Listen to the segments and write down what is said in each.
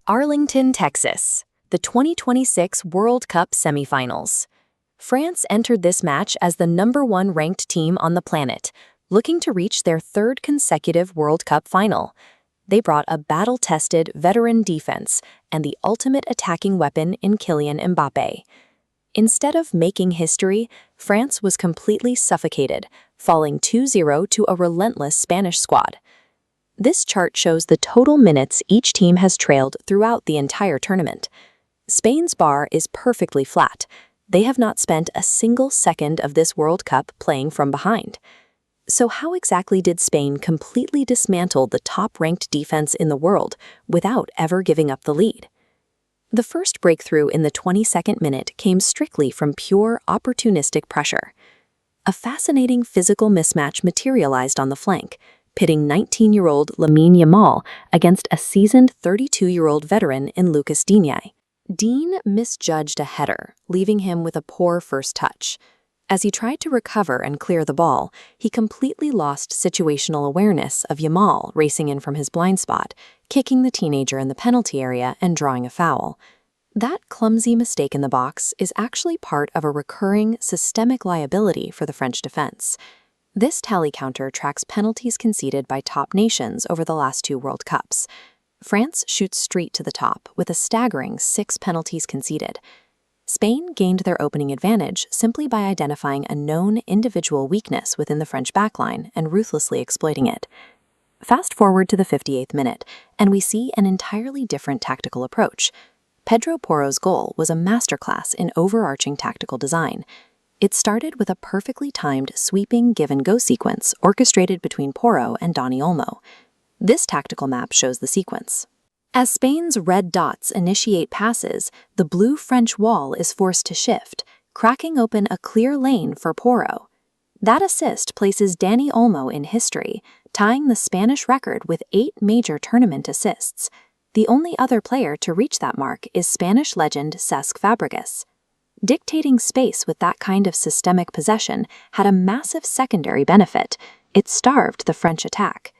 Arlington, Texas, the 2026 World Cup semifinals. France entered this match as the #1 ranked team on the planet, looking to reach their third consecutive World Cup final. They brought a battle-tested veteran defense and the ultimate attacking weapon in Kylian Mbappé. Instead of making history, France was completely suffocated, falling 2-0 to a relentless Spanish squad. This chart shows the total minutes each team has trailed throughout the entire tournament. Spain's bar is perfectly flat. They have not spent a single second of this World Cup playing from behind. So how exactly did Spain completely dismantle the top-ranked defense in the world without ever giving up the lead? The first breakthrough in the 22nd minute came strictly from pure opportunistic pressure. A fascinating physical mismatch materialized on the flank, pitting 19-year-old Lamine Yamal against a seasoned 32-year-old veteran in Lucas Digne. Digne misjudged a header, leaving him with a poor first touch. As he tried to recover and clear the ball, he completely lost situational awareness of Yamal racing in from his blind spot, kicking the teenager in the penalty area and drawing a foul. That clumsy mistake in the box is actually part of a recurring systemic liability for the French defense. This tally counter tracks penalties conceded by top nations over the last 2 World Cups. France shoots straight to the top with a staggering 6 penalties conceded. Spain gained their opening advantage simply by identifying a known individual weakness within the French backline and ruthlessly exploiting it. Fast forward to the 58th minute, and we see an entirely different tactical approach. Pedro Porro's goal was a masterclass in overarching tactical design. It started with a perfectly timed sweeping give-and-go sequence orchestrated between Porro and Dani Olmo. This tactical map shows the sequence. As Spain's red dots initiate passes, the blue French wall is forced to shift, cracking open a clear lane for Porro. That assist places Dani Olmo in history, tying the Spanish record with 8 major tournament assists. The only other player to reach that mark is Spanish legend Cesc Fabregas. Dictating space with that kind of systemic possession had a massive secondary benefit. It starved the French attack.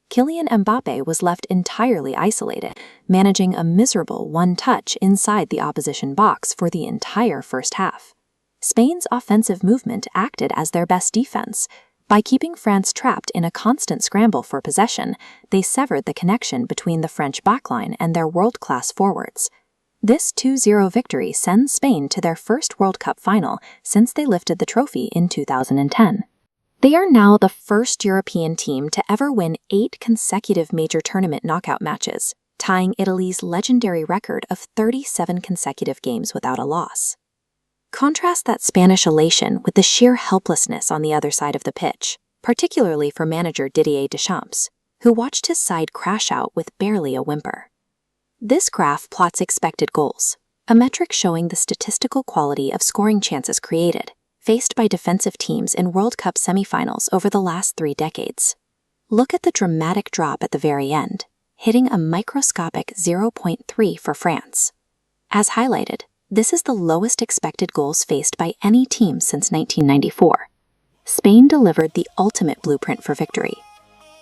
Kylian Mbappé was left entirely isolated, managing a miserable one-touch inside the opposition box for the entire first half. Spain's offensive movement acted as their best defense. By keeping France trapped in a constant scramble for possession, they severed the connection between the French backline and their world-class forwards. This 2-0 victory sends Spain to their first World Cup final since they lifted the trophy in 2010. They are now the first European team to ever win 8 consecutive major tournament knockout matches, tying Italy's legendary record of 37 consecutive games without a loss. Contrast that Spanish elation with the sheer helplessness on the other side of the pitch, particularly for manager Didier Deschamps, who watched his side crash out with barely a whimper. This graph plots expected goals, a metric showing the statistical quality of scoring chances created, faced by defensive teams in World Cup semifinals over the last 3 decades. Look at the dramatic drop at the very end, hitting a microscopic 0.3 for France. As highlighted, this is the lowest expected goals faced by any team since 1994. Spain delivered the ultimate blueprint for victory.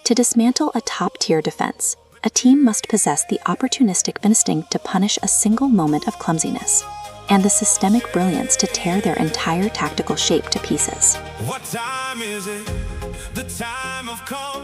To dismantle a top-tier defense, a team must possess the opportunistic instinct to punish a single moment of clumsiness, and the systemic brilliance to tear their entire tactical shape to pieces. What time is it? The time of call.